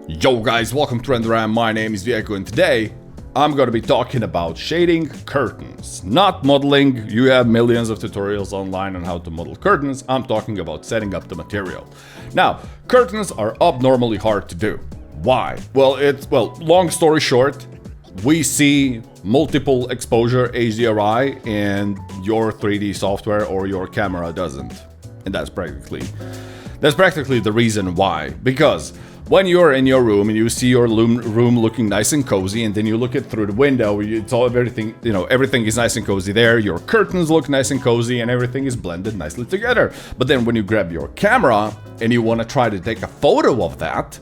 Yo guys, welcome to RenderRam. My name is Diego and today I'm going to be talking about shading curtains. Not modeling. You have millions of tutorials online on how to model curtains. I'm talking about setting up the material. Now, curtains are abnormally hard to do. Why? Well, long story short, we see multiple exposure HDRI and your 3D software or your camera doesn't. And that's practically the reason why. Because when you're in your room and you see your room looking nice and cozy, and then you look it through the window, it's all everything is nice and cozy there. Your curtains look nice and cozy, and everything is blended nicely together. But then when you grab your camera and you want to try to take a photo of that,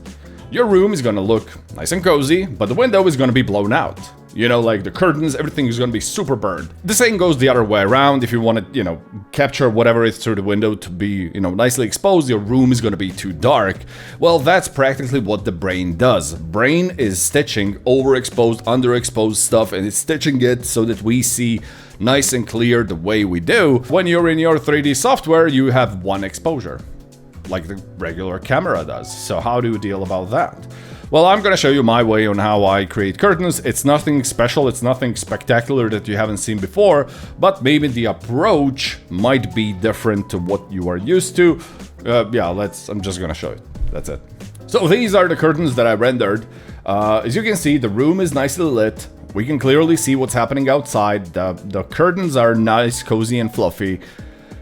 your room is going to look nice and cozy, but the window is going to be blown out. You know, like the curtains, everything is going to be super burned. The same goes the other way around. If you want to, capture whatever is through the window to be, nicely exposed, your room is going to be too dark. Well, that's practically what the brain does. Brain is stitching overexposed, underexposed stuff, and it's stitching it so that we see nice and clear the way we do. When you're in your 3D software, you have one exposure, like the regular camera does. So how do you deal about that? Well, I'm gonna show you my way on how I create curtains. It's nothing special, it's nothing spectacular that you haven't seen before, but maybe the approach might be different to what you are used to. I'm just gonna show it. That's it. So these are the curtains that I rendered. As you can see, the room is nicely lit. We can clearly see what's happening outside. The curtains are nice, cozy, and fluffy.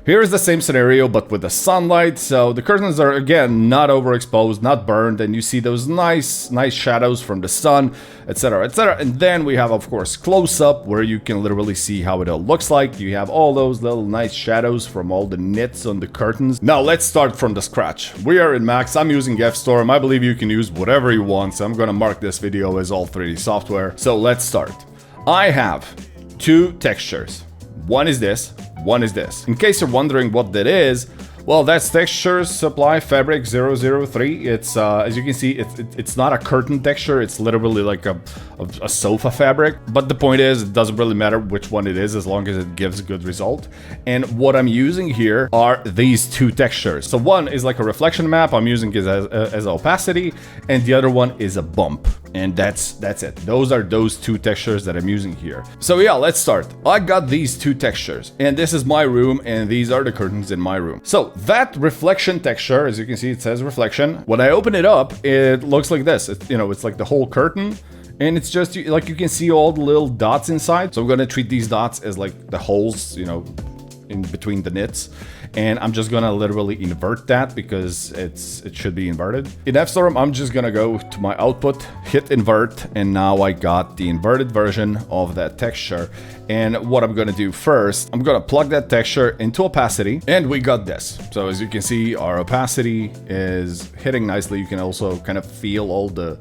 Here's the same scenario, but with the sunlight, so the curtains are, again, not overexposed, not burned, and you see those nice shadows from the sun, etc., etc. And then we have, of course, close-up, where you can literally see how it all looks like. You have all those little nice shadows from all the knits on the curtains. Now, let's start from the scratch. We are in Max, I'm using F7. I believe you can use whatever you want, so I'm gonna mark this video as all 3D software. So let's start. I have two textures. One is this. One is this. In case you're wondering what that is, well, that's Texture Supply Fabric 003. It's as you can see, it's not a curtain texture. It's literally like a sofa fabric. But the point is, it doesn't really matter which one it is as long as it gives a good result. And what I'm using here are these two textures. So one is like a reflection map. I'm using it as opacity, and the other one is a bump. And that's it. Those are those two textures that I'm using here. So yeah, let's start. I got these two textures, and this is my room, and these are the curtains in my room. So that reflection texture, as you can see, it says reflection. When I open it up, it looks like this. It's like the whole curtain, and it's just like you can see all the little dots inside. So I'm gonna treat these dots as like the holes, in between the knits. And I'm just gonna literally invert that because it should be inverted. In F7, I'm just gonna go to my output, hit invert, and now I got the inverted version of that texture. And what I'm gonna do first, I'm gonna plug that texture into opacity, and we got this. So as you can see, our opacity is hitting nicely. You can also kind of feel all the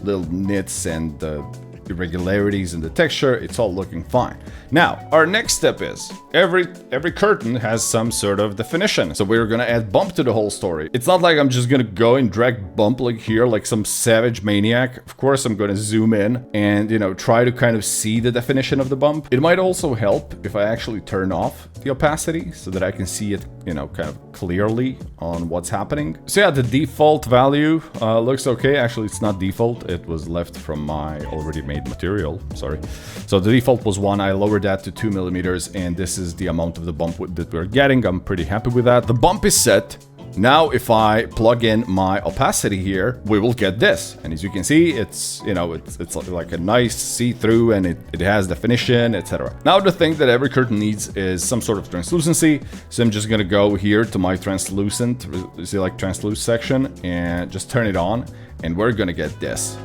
little knits and the irregularities in the texture. It's all looking fine. Now, our next step is every curtain has some sort of definition. So we're gonna add bump to the whole story. It's not like I'm just gonna go and drag bump like here, like some savage maniac. Of course, I'm gonna zoom in and, try to kind of see the definition of the bump. It might also help if I actually turn off the opacity so that I can see it, kind of clearly on what's happening. So yeah, the default value looks okay. Actually, it's not default. It was left from my already made material. Sorry. So the default was 1. I lowered that to 2 millimeters, and this is the amount of the bump that we're getting. I'm pretty happy with that. The bump is set. Now, if I plug in my opacity here, we will get this. And as you can see, it's like a nice see-through, and it has definition, etc. Now, the thing that every curtain needs is some sort of translucency. So I'm just gonna go here to my translucent, see like translucent section, and just turn it on, and we're gonna get this.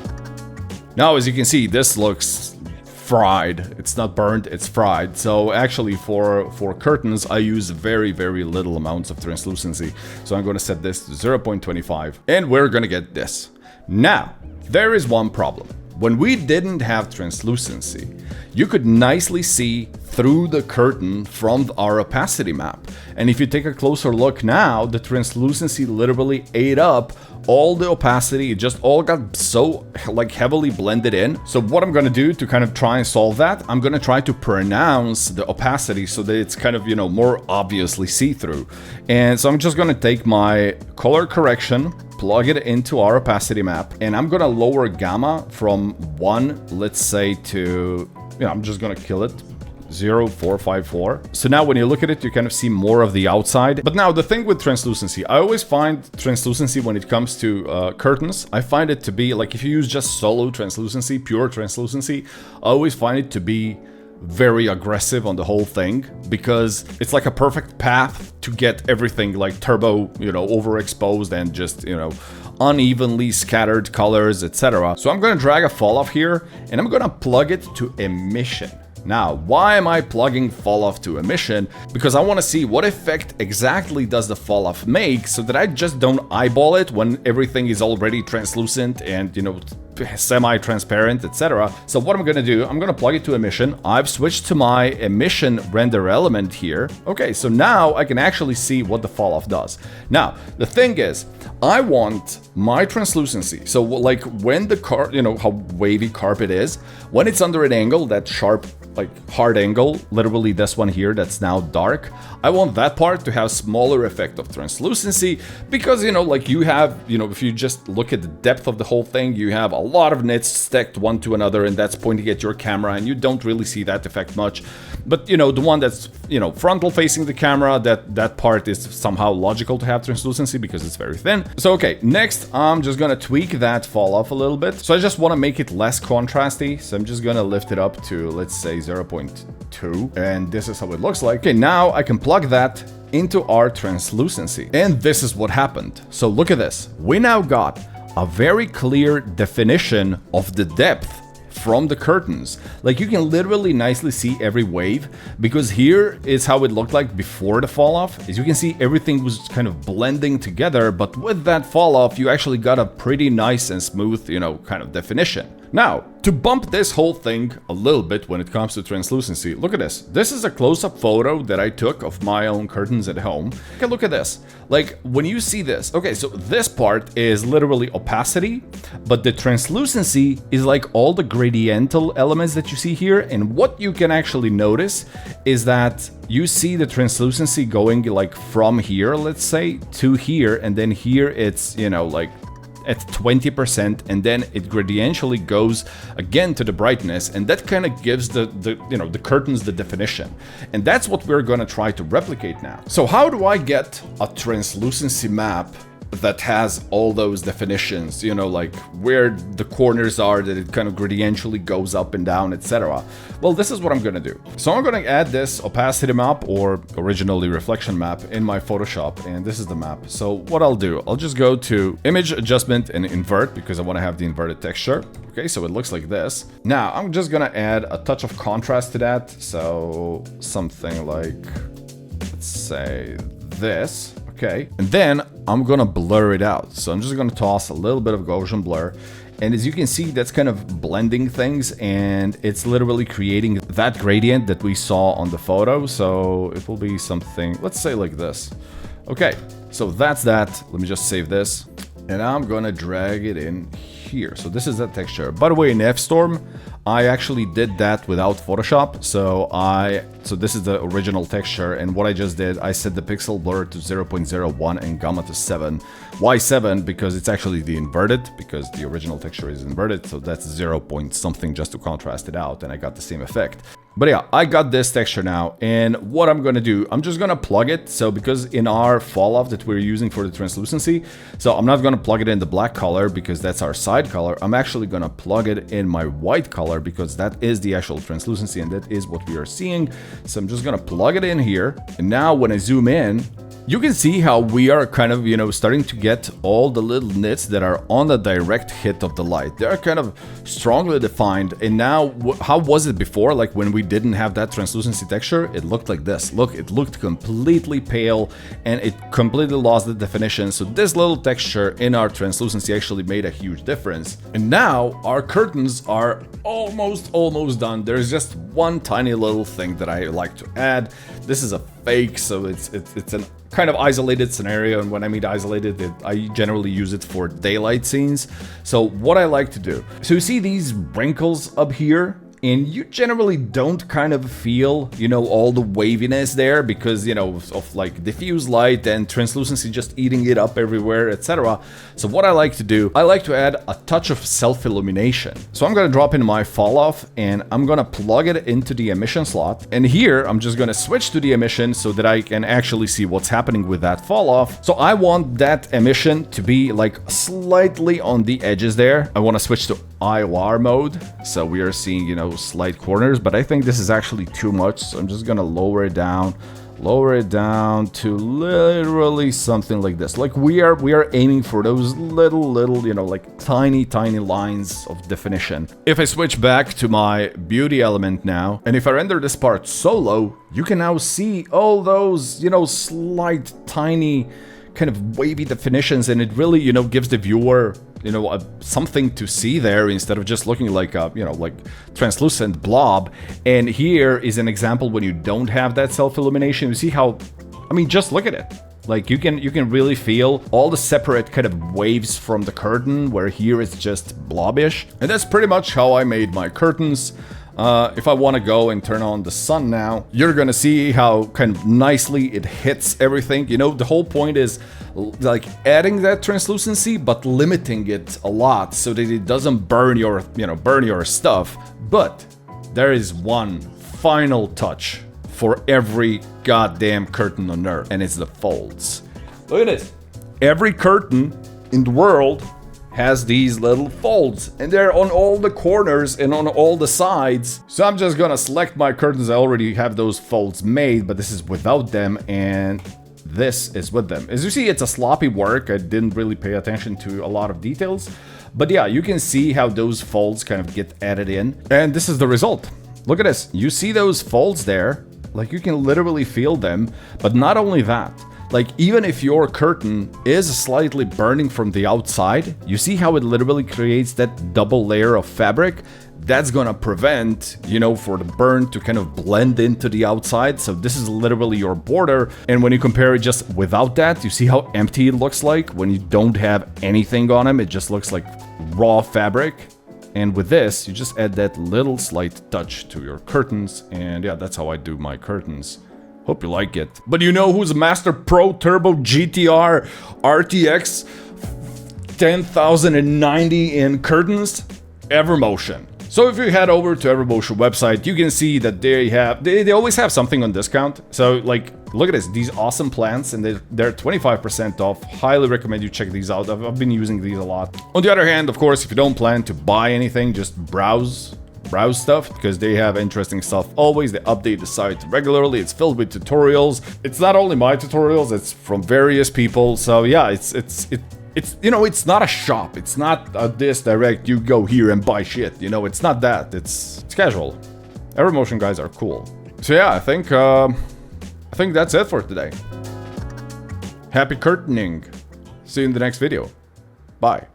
Now, as you can see, this looks fried. It's not burned, it's fried. So actually for curtains, I use very, very little amounts of translucency. So I'm going to set this to 0.25, and we're going to get this. Now, there is one problem. When we didn't have translucency, you could nicely see through the curtain from our opacity map. And if you take a closer look now, the translucency literally ate up all the opacity. It just all got so like heavily blended in. So what I'm gonna do to kind of try and solve that, I'm gonna try to pronounce the opacity so that it's kind of, more obviously see-through. And so I'm just gonna take my color correction plug it into our opacity map, and I'm gonna lower gamma from 1, let's say, to, I'm just gonna kill it, 0.454. So now when you look at it, you kind of see more of the outside. But now the thing with translucency, I always find translucency when it comes to curtains, I find it to be like, if you use just solo translucency, pure translucency, I always find it to be very aggressive on the whole thing, because it's like a perfect path to get everything like turbo, overexposed and just, unevenly scattered colors, etc. So I'm gonna drag a fall off here, and I'm gonna plug it to emission. Now, why am I plugging falloff to emission? Because I want to see what effect exactly does the falloff make, so that I just don't eyeball it when everything is already translucent and, semi-transparent, etc. So what I'm gonna do, I'm gonna plug it to emission. I've switched to my emission render element here. Okay, so now I can actually see what the falloff does. Now, the thing is, I want my translucency. So like when the how wavy carpet is, when it's under an angle, that sharp, like hard angle, literally this one here that's now dark, I want that part to have smaller effect of translucency, because like you have, if you just look at the depth of the whole thing, you have a lot of nits stacked one to another, and that's pointing at your camera, and you don't really see that effect much. But the one that's frontal facing the camera, that part is somehow logical to have translucency because it's very thin. So okay, next I'm just gonna tweak that fall off a little bit. So I just want to make it less contrasty, so I'm just gonna lift it up to, let's say, 0.2, and this is how it looks like. Okay, now I can plug that into our translucency, and this is what happened. So look at this, we now got a very clear definition of the depth from the curtains. Like you can literally nicely see every wave, because here is how it looked like before the fall off. As you can see, everything was kind of blending together, but with that fall off, you actually got a pretty nice and smooth, kind of definition. Now, to bump this whole thing a little bit when it comes to translucency, look at this. This is a close-up photo that I took of my own curtains at home. Okay, look at this. Like, when you see this, okay, so this part is literally opacity, but the translucency is like all the gradiental elements that you see here, and what you can actually notice is that you see the translucency going like from here, let's say, to here, and then here it's, like at 20%, and then it gradientially goes again to the brightness, and that kind of gives the curtains the definition. And that's what we're gonna try to replicate now. So how do I get a translucency map that has all those definitions, like where the corners are, that it kind of gradientially goes up and down, etc. Well, this is what I'm gonna do. So I'm gonna add this opacity map, or originally reflection map, in my Photoshop, and this is the map. So what I'll do, I'll just go to image adjustment and invert, because I want to have the inverted texture. Okay, so it looks like this. Now I'm just gonna add a touch of contrast to that, so something like, let's say this. Okay, and then I'm gonna blur it out. So I'm just gonna toss a little bit of Gaussian blur, and as you can see, that's kind of blending things, and it's literally creating that gradient that we saw on the photo. So it will be something, let's say, like this. Okay, so that's that. Let me just save this, and I'm gonna drag it in here. So this is that texture. By the way, in F-Storm, I actually did that without Photoshop. So this is the original texture, and what I just did, I set the pixel blur to 0.01 and gamma to 7. Why 7? Because it's actually the inverted, because the original texture is inverted, so that's 0 point something just to contrast it out, and I got the same effect. But yeah, I got this texture now, and what I'm gonna do, I'm just gonna plug it. So because in our falloff that we're using for the translucency, so I'm not gonna plug it in the black color because that's our side color. I'm actually gonna plug it in my white color because that is the actual translucency and that is what we are seeing. So I'm just gonna plug it in here, and now when I zoom in, you can see how we are kind of, starting to get all the little nits that are on the direct hit of the light. They are kind of strongly defined. And now, how was it before? Like when we didn't have that translucency texture, it looked like this. Look, it looked completely pale and it completely lost the definition. So this little texture in our translucency actually made a huge difference. And now our curtains are almost done. There's just one tiny little thing that I like to add. This is a fake, so it's an kind of isolated scenario, and when I mean isolated, I generally use it for daylight scenes. So what I like to do, so you see these wrinkles up here, and you generally don't kind of feel, you know, all the waviness there because, you know, of like diffuse light and translucency just eating it up everywhere, etc. So what I like to do, I like to add a touch of self-illumination. So I'm gonna drop in my falloff and I'm gonna plug it into the emission slot. And here I'm just gonna switch to the emission so that I can actually see what's happening with that falloff. So I want that emission to be like slightly on the edges there. I want to switch to IOR mode, so we are seeing, you know, slight corners, but I think this is actually too much, so I'm just gonna lower it down to literally something like this. Like we are aiming for those little, you know, like tiny lines of definition. If I switch back to my beauty element now, and if I render this part solo, you can now see all those, you know, slight tiny kind of wavy definitions, and it really, you know, gives the viewer, you know, something to see there instead of just looking like a, you know, like translucent blob. And here is an example when you don't have that self-illumination. You see how, I mean, just look at it. Like you can really feel all the separate kind of waves from the curtain, where here it's just blobbish. And that's pretty much how I made my curtains. If I want to go and turn on the sun now, you're gonna see how kind of nicely it hits everything. You know, the whole point is like adding that translucency, but limiting it a lot so that it doesn't burn your, you know, burn your stuff. But there is one final touch for every goddamn curtain on Earth, and it's the folds. Look at this. Every curtain in the world has these little folds, and they're on all the corners and on all the sides. So I'm just gonna select my curtains. I already have those folds made, but this is without them, and this is with them. As you see, it's a sloppy work. I didn't really pay attention to a lot of details, but yeah, you can see how those folds kind of get added in, and this is the result. Look at this. You see those folds there? Like you can literally feel them, but not only that. Like, even if your curtain is slightly burning from the outside, you see how it literally creates that double layer of fabric? That's gonna prevent, you know, for the burn to kind of blend into the outside. So this is literally your border. And when you compare it just without that, you see how empty it looks like when you don't have anything on them. It just looks like raw fabric. And with this, you just add that little slight touch to your curtains. And yeah, that's how I do my curtains. Hope you like it. But you know who's Master Pro Turbo GTR RTX 10,090 in curtains? Evermotion. So if you head over to Evermotion website, you can see that they always have something on discount. So like, look at this, these awesome plants, and they're 25% off. Highly recommend you check these out. I've been using these a lot. On the other hand, of course, if you don't plan to buy anything, just browse stuff, because they have interesting stuff always. They update the site regularly. It's filled with tutorials. It's not only my tutorials, it's from various people. So yeah, it's you know, it's not a shop. It's not this direct, you go here and buy shit. You know, it's not that. It's casual. Evermotion guys are cool. So yeah, I think that's it for today. Happy curtaining. See you in the next video. Bye.